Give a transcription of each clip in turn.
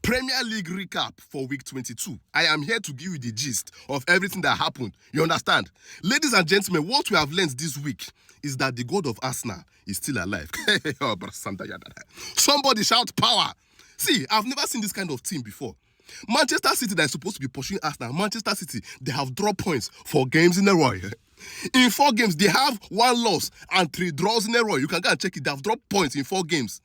Premier League recap for week 22. I am here to give you the gist of everything that happened. You understand? Ladies and gentlemen, what we have learned this week is that the God of Arsenal is still alive. Somebody shout power. See, I've never seen this kind of team before. Manchester City, that is supposed to be pursuing Arsenal, Manchester City, they have dropped points 4 games in a row. In 4 games, they have 1 loss and 3 draws in a row. You can go and check it. They have dropped points in 4 games.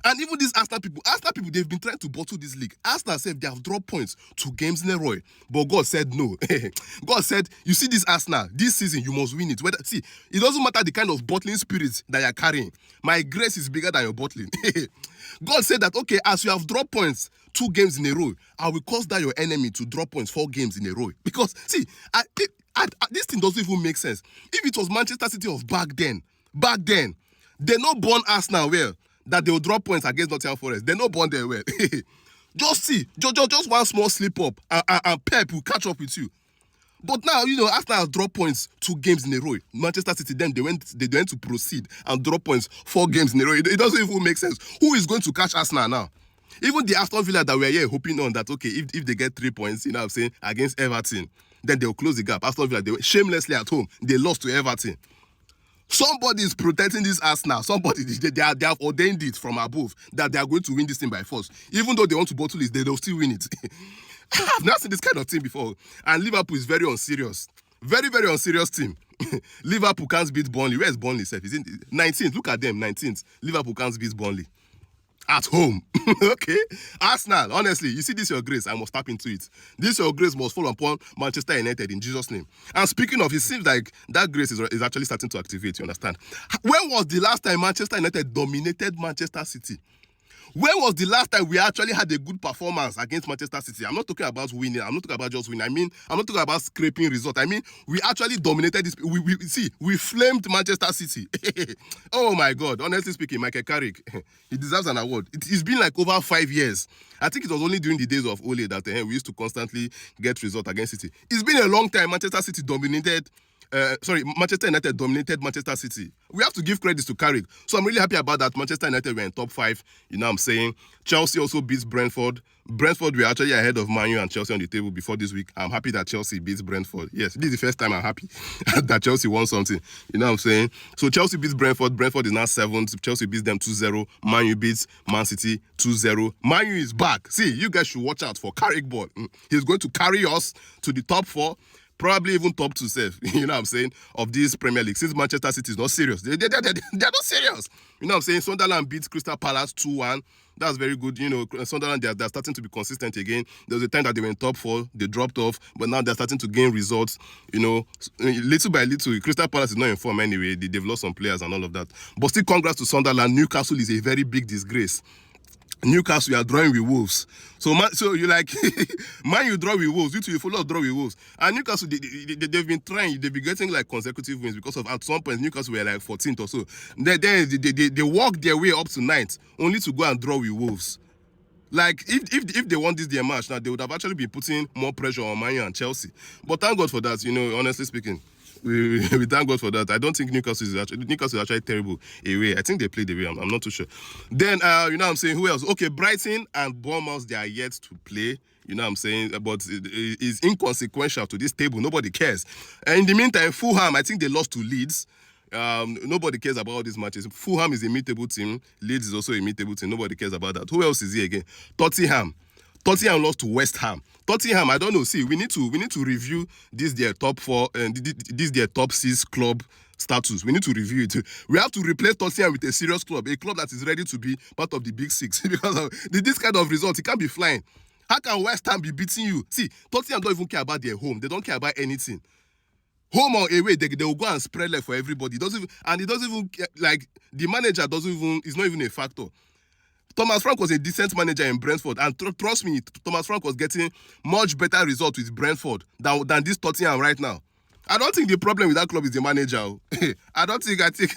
And even these Arsenal people, they've been trying to bottle this league. Arsenal said they have dropped points 2 games in a row. But God said no. God said, you see this Arsenal, this season, you must win it. See, it doesn't matter the kind of bottling spirit that you're carrying. My grace is bigger than your bottling. God said that, okay, as you have dropped points 2 games in a row, I will cause that your enemy to drop points 4 games in a row. Because, see, this thing doesn't even make sense. If it was Manchester City of back then, they not born Arsenal well, that they will drop points against Nottingham Forest. They're not born there well. Just see, just one small slip up, and Pep will catch up with you. But now, Arsenal has dropped points 2 games in a row. Manchester City, then they went to proceed and drop points 4 games in a row. It doesn't even make sense. Who is going to catch Arsenal now? Even the Aston Villa that we're here hoping on that, okay, if they get 3 points, I'm saying, against Everton, then they'll close the gap. Aston Villa, they were shamelessly at home. They lost to Everton. Somebody is protecting this Arsenal. Somebody, they have ordained it from above that they are going to win this thing by force. Even though they want to bottle it, they'll still win it. I've never seen this kind of team before. And Liverpool is very unserious. Very, very unserious team. Liverpool can't beat Burnley. Where's Burnley? Is in 19th. Look at them, 19th. Liverpool can't beat Burnley. At home. Okay? Arsenal, honestly, you see this your grace, I must tap into it. This your grace must fall upon Manchester United in Jesus' name. And speaking of, it seems like that grace is actually starting to activate, you understand? When was the last time Manchester United dominated Manchester City? When was the last time we actually had a good performance against Manchester City? I'm not talking about winning. I'm not talking about just winning. I'm not talking about scraping result. We actually dominated this. We flamed Manchester City. Oh my God. Honestly speaking, Michael Carrick, he deserves an award. It's been like over 5 years. I think it was only during the days of Ole that we used to constantly get result against City. It's been a long time. Manchester United dominated Manchester City. We have to give credit to Carrick. So I'm really happy about that. Manchester United were in top 5. What I'm saying? Chelsea also beats Brentford. Brentford were actually ahead of Man U and Chelsea on the table before this week. I'm happy that Chelsea beats Brentford. Yes, this is the first time I'm happy that Chelsea won something. You know what I'm saying? So Chelsea beats Brentford. Brentford is now 7th. Chelsea beats them 2-0. Man U beats Man City 2-0. Man U is back. See, you guys should watch out for Carrick ball. He's going to carry us to the top 4. Probably even top 2 safe, of this Premier League. Since Manchester City is not serious. They're not serious. Sunderland beats Crystal Palace 2-1. That's very good. Sunderland, they're starting to be consistent again. There was a time that they were in top 4. They dropped off. But now they're starting to gain results. Little by little. Crystal Palace is not in form anyway. They've lost some players and all of that. But still, congrats to Sunderland. Newcastle is a very big disgrace. Newcastle, you are drawing with Wolves. So you like, Man, you draw with Wolves. You two, you follow draw with Wolves. And Newcastle, they've been trying. They've been getting like consecutive wins because of at some point Newcastle were like 14th or so. They walked their way up to 9th only to go and draw with Wolves. Like, if they won this their match, now they would have actually been putting more pressure on Man U and Chelsea. But thank God for that, honestly speaking. We thank God for that. I don't think Newcastle is actually terrible away. I think they played away. I'm not too sure. Then, who else? Okay, Brighton and Bournemouth, they are yet to play. But it's inconsequential to this table. Nobody cares. And in the meantime, Fulham, I think they lost to Leeds. Nobody cares about all these matches. Fulham is a mid-table team. Leeds is also a mid-table team. Nobody cares about that. Who else is here again? Tottenham lost to West Ham. Tottenham, I don't know. See, we need to review this their top 4 and this their top 6 club status. We need to review it. We have to replace Tottenham with a serious club, a club that is ready to be part of the big 6 because of this kind of result. It can't be flying. How can West Ham be beating you? See, Tottenham don't even care about their home. They don't care about anything. Home or away, they will go and spread like for everybody. It doesn't even like the manager is not even a factor. Thomas Frank was a decent manager in Brentford, and trust me, Thomas Frank was getting much better results with Brentford than this Tottenham right now. I don't think the problem with that club is the manager. I think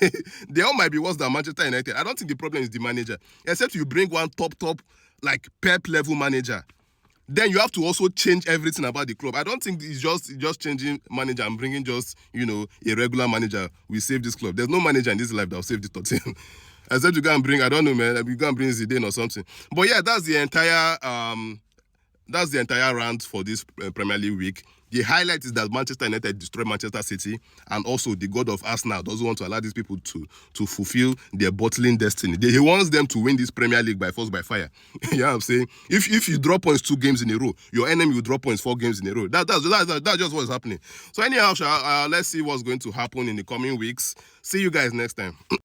they all might be worse than Manchester United. I don't think the problem is the manager, except you bring one top like Pep level manager. then you have to also change everything about the club. I don't think it's just changing manager and bringing just, a regular manager will save this club. There's no manager in this life that will save this Tottenham. Except you go and bring, I don't know, man, you go and bring Zidane or something. But yeah, that's the entire round for this Premier League week. The highlight is that Manchester United destroyed Manchester City, and also the god of Arsenal doesn't want to allow these people to fulfill their bottling destiny. He wants them to win this Premier League by force, by fire. You know what I'm saying? If you drop points 2 games in a row, your enemy will drop points 4 games in a row. That's just what's happening. So anyhow, let's see what's going to happen in the coming weeks. See you guys next time.